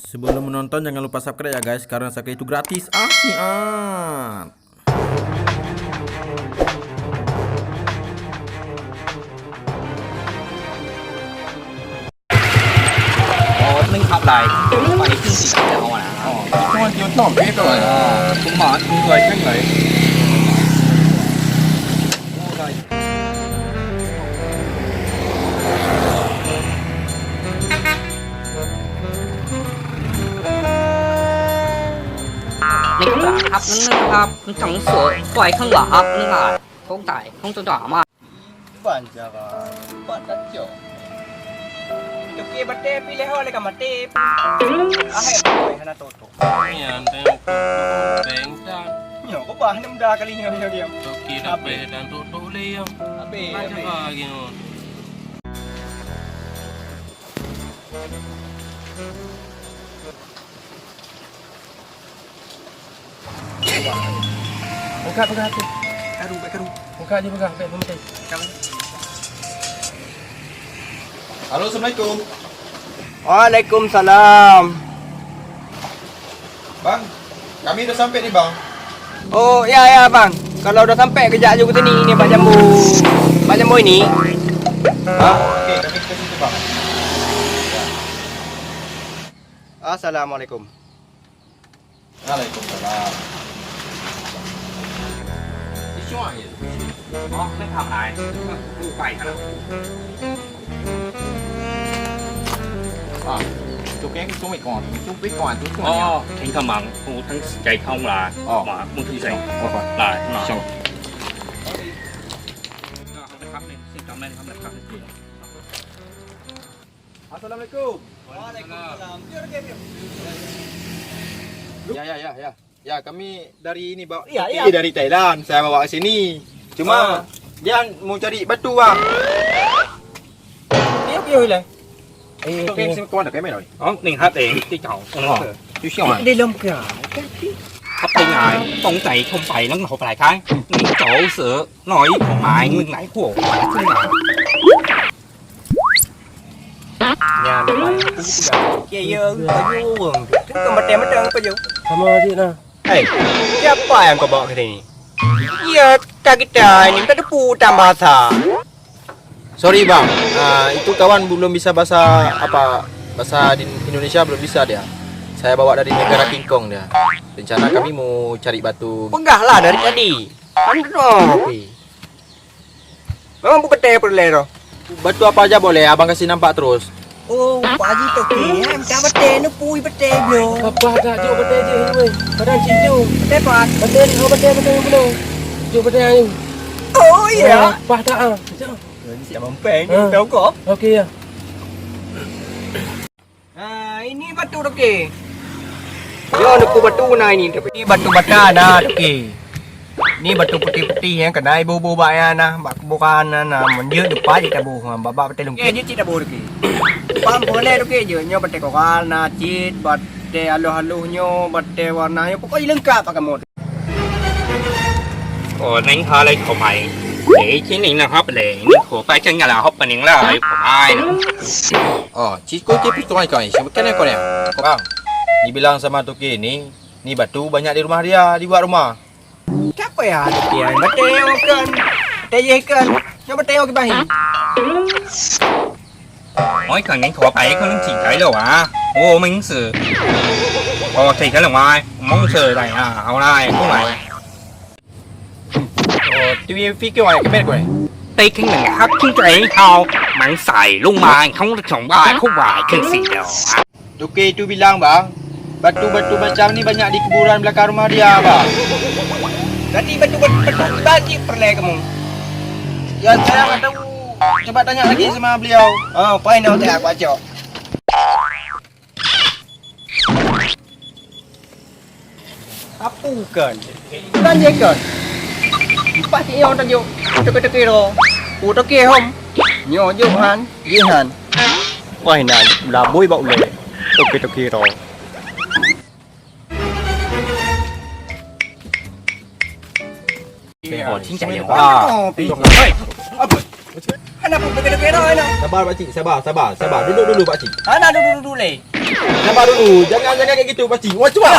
Sebelum menonton jangan lupa subscribe ya guys, karena subscribe itu gratis. Siap. Mình học lại bài chương trình nào à? Công an tiêu tổng biết rồi. Cũng mở người cái người. Mình đã học nó trong số quay không là học nữa là không tại không cho đỏ mà. Bạn chắc bạn đã chịu. Toke bate pilih oleh kamate. Ahai boy hana toto. Yan tayong bengkan. Nyo ko ba hanam da kali nyo dia. Toki na be dan tuto liyang. Abe Macam lagi mo. Buka tu. Karu. Buka je buka. Baik pemerintah. Halo, Assalamualaikum. Waalaikumsalam. Bang, kami udah sampai nih bang. Oh ya bang. Kalau udah sampai kejap je ke sini ni Pak Jambu ini. Oke, kami ke situ bang. Assalamualaikum. Waalaikumsalam. Mình học lại bài hả? Chú kén xuống mày còn, chú biết còn, chú xuống Ồ, thỉnh thoảng mặn, cũng thằng chạy không là mà muốn thi sinh. Lại, mà. Xong. Xin cảm ơn không được Assalamualaikum. Waalaikumsalam. Ya. Ya, kami dari ini bawa. Iya. Ini dari Thailand. Saya bawa ke sini. Cuma dia mau cari batu bang. Kêu là Chú kén xem con được cái mày rồi. Mình hát để cái chậu. Chú xem à? đi lông cả. Hấp tay ngại, không chạy không phải nó hộp lại cái. Mình chỗ sữa, nói không phải mình nãy của phải không nào. Nhà nó phải cũng được. Kia dương, có vô vườn. Chúng ta mà đem hết trơn có vô. Sama je na. Hei, siapa yang kau bawa ke sini? Iya, kita ini kita putar bahasa. Sorry bang, itu kawan belum bisa bahasa di Indonesia belum bisa dia. Saya bawa dari negara King Kong dia. Rencana kami mau cari batu. Pegahlah dari tadi. Kopi. Memang bukan teh perle roh. Batu apa aja boleh, abang kasih nampak terus. Oh, Pak Haji tu ke? Minta bete nu pui bete bio. Apa dah jom betul je ni weh. Badan cintu. Bete Pak. Betul ni, betul belum. Jom betul ni. Oh iya. Apa dah ah. Siapa mempeng tahu kok? Okey ya. Ini batu tu ke? Yo nuku batu na ini tu. Ini batu bata na tu ke. Ni batu putih-putih yang kedai bu-bu baya na, bukan na menjeu depan je tabu, baba bete lung. Dia cita bu ke. Pam boleh tu ke je, nyo bete kokal na cit, bete halu-haluhnyo, bete warnanya pokoknya lengkap pakai mod. Ồ, đánh hơi lên của mày. Để chiến định là hấp để của phải chân nhà là hấp bằng những lời của ai nữa. Ciko cepet tuan kau ni. Siapa kena kau ni? Bang, ni bilang sama Toki ni batu banyak di rumah dia, dibuat rumah. Siapa ya tu ke? Bete kan. Bete je kan. Nyo bete ke bahi. Mỗi cần những của phải có những chỉ thấy đâu à? Ô, mình xử. Ồ, thì cái là ngoài. Mong xử này à, hầu này, không phải. Tu fikir awak ke kau ni? Đây cái mình hấp chính trị hao. Mạng xài luôn mà, không được sống bài, không phải kinh xì đâu. Toki tu bilang bang, batu-batu macam ni banyak di kuburan belakang rumah dia bang. Tadi batu tadi perle kamu. Ya saya tak tahu. Coba tanya lagi sama beliau. Oh, pain dah tak aku acok. Apa kan? Kan je kan? Pak ti ông ta vô. Teke ro. U teke không? Nyo vô han, ye han. Quay nan là bôi bậu lệ. Teke ro. Ồ, chính chạy nhiều quá. Kenapa begitu-begitu ini? Sabar pakcik, sabar. Duduk dulu pakcik. Ana dulu le. Sabar dulu. Jangan kayak gitu pasti. Wah, cuba.